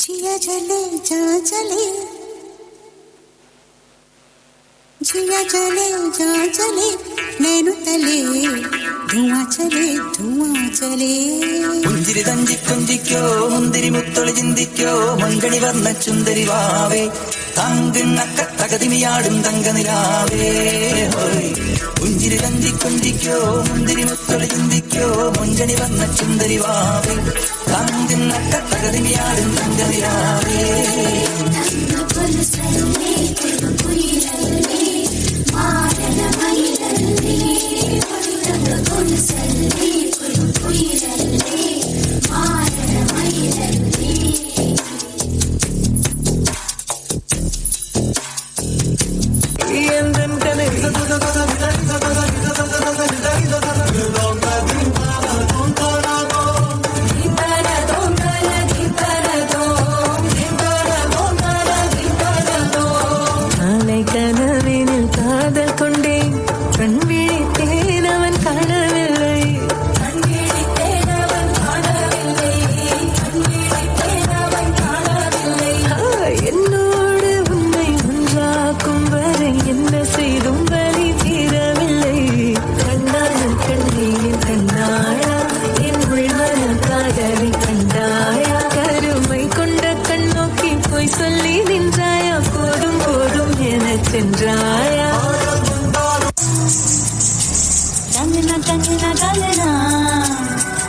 जिया जले जा जले जिया जले जा जले नैनु तले धुआं चले പുഞ്ചിരി തഞ്ചി കൊഞ്ചിക്കോ മുന്തിരി മുത്തൊളി ചിന്തിക്കോ മങ്കണി വർണ്ണ ചുന്ദരി വാവേ തങ്കിണ്ണക്ക തകതിമിയാടും തങ്കനിലാവേ പുഞ്ചിരി തഞ്ചി കൊഞ്ചിക്കോ മുന്തിരി മുത്തൊളി ചിന്തിക്കോ മങ്കണി വർണ്ണ ചുന്ദരി വാവേ തങ്കിണ്ണക്ക തകതിമിയാടും തങ്കനിലാവേ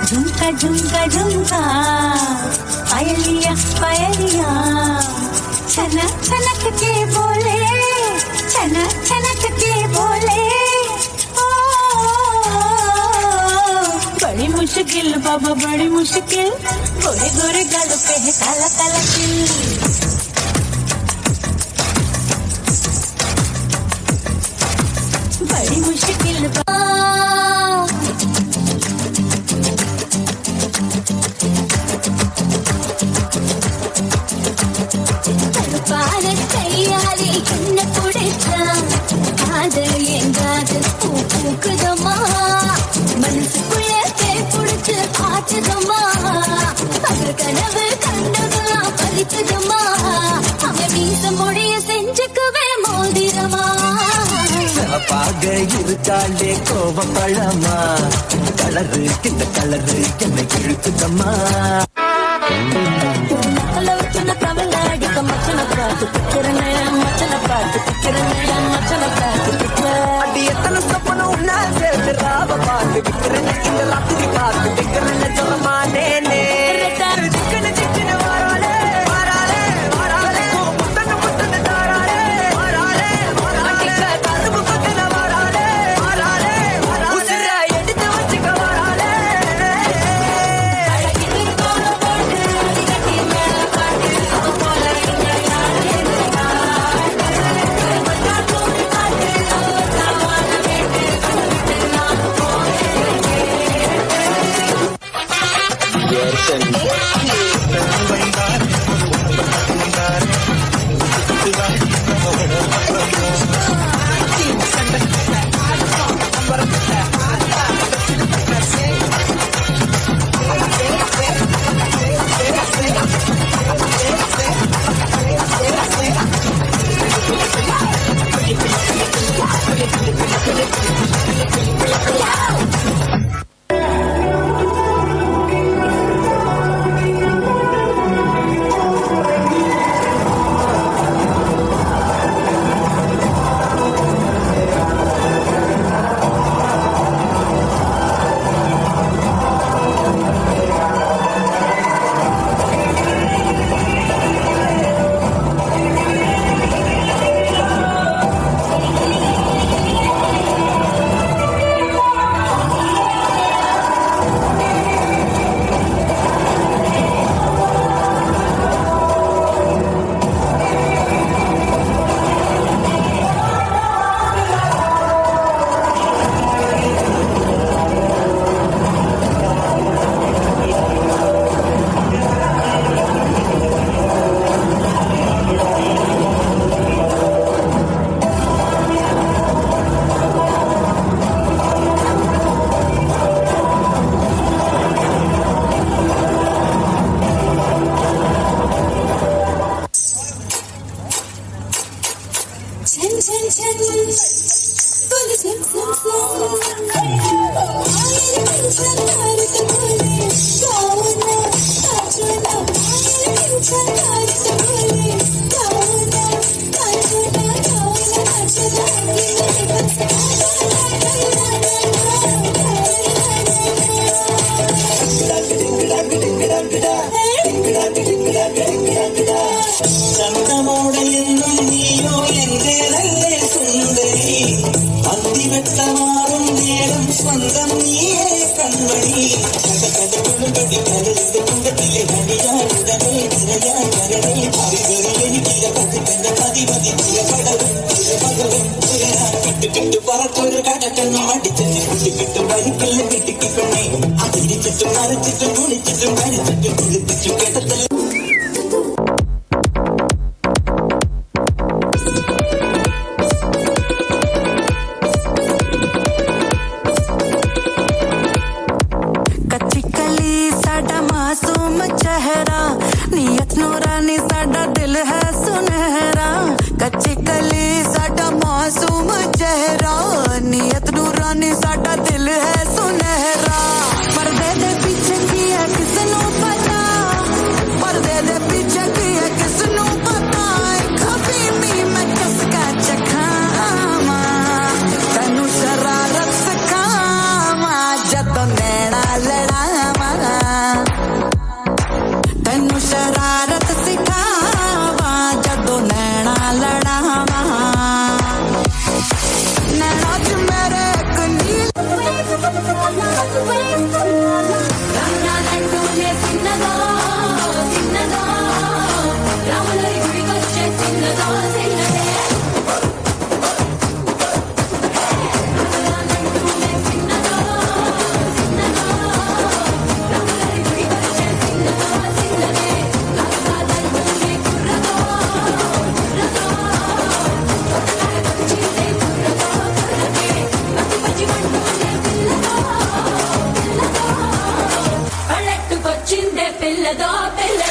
झुमका झुमका झुमका पायलिया पायलिया छनक छनक के बोले छनक छनक के बोले ओ बड़ी मुश्किल बाबा बड़ी मुश्किल गोरे गोरे गालों पे है काला काला तिल बड़ी मुश्किल கையாலே என்ன குடைச்சா காதல் எங்காது பூ பூக்குதம்மா மனசுக்குள்ள தேர் புடிச்சு ஆச்சுதம்மா பகல் கனவு கண்டதெல்லாம் பறிச்சதம்மா அவன் வீச மொழிய செஞ்சுக்குவே மோதிரமா பாக இருக்காளே கோவப்பழமா கலரு இந்த கலரு என்னை இழுக்குதம்மா அடி எத்தனை சொப்பன உன்னா சேர்ந்து ராவ பார்த்து விக்கிறேன் இந்த லாத்துரி பார்த்து விக்கிறேன் சொல்லமானே சிக்கன சிக்கன வாராளே வாராளே வாராளே முத்தன முத்தன தாராளே வாராளே வாராளே கரும்பு பத்தன வாராளே வாராளே உசிர எடுத்து வச்சுக்க வாராளே ചന്തമോടെ എന്നും നീയോ എന്റെ നല്ല സുന്ദരി അന്തിവെട്ടമാറും നേരം സ്വന്തം നീയേ കൺമണി കടകടകുളുപടി കരളിന്റെ കുണ്ടത്തിലെ ഹരിയാനുടനെ നിറയാൻ വരണേ അറിവറി എനിക്കില്ല പതിക്കന്റെ പതിമതി തിരപടവും തിരപകവും തിരയാൻ കിട്ടു പറത്തൊരു കടക്കെണ്ണം അടിച്ചിട്ട് കുട്ടിക്കിട്ടും വരിക്കല്ല കിട്ടിക്ക് പെണ്ണേ അതിരിച്ചിട്ടും മറിച്ചിട്ടും കുളിച്ചിട്ടും മരിച്ചിട്ടും കുളിപ്പിച്ചും കേട്ടത്തല്ല मासूम चेहरा नियत नूरानी साडा दिल है सुनहरा कच्ची कली साडा मासूम चेहरा नियत नूरानी साडा दिल है सुनहरा पर्दे दे पीछे की है किसनू पता पर्दे दे पीछे की है किसनू पता कभी मी मैं किसका चखामा तनु शरारत सखामा जतो नैना लड़ावा तैनू शरारत सिखावा जदों नैना लड़ावा नैना च मेरे एक नील పల్లెట్టుకొచ్చిందే పిల్లదో పిల్ల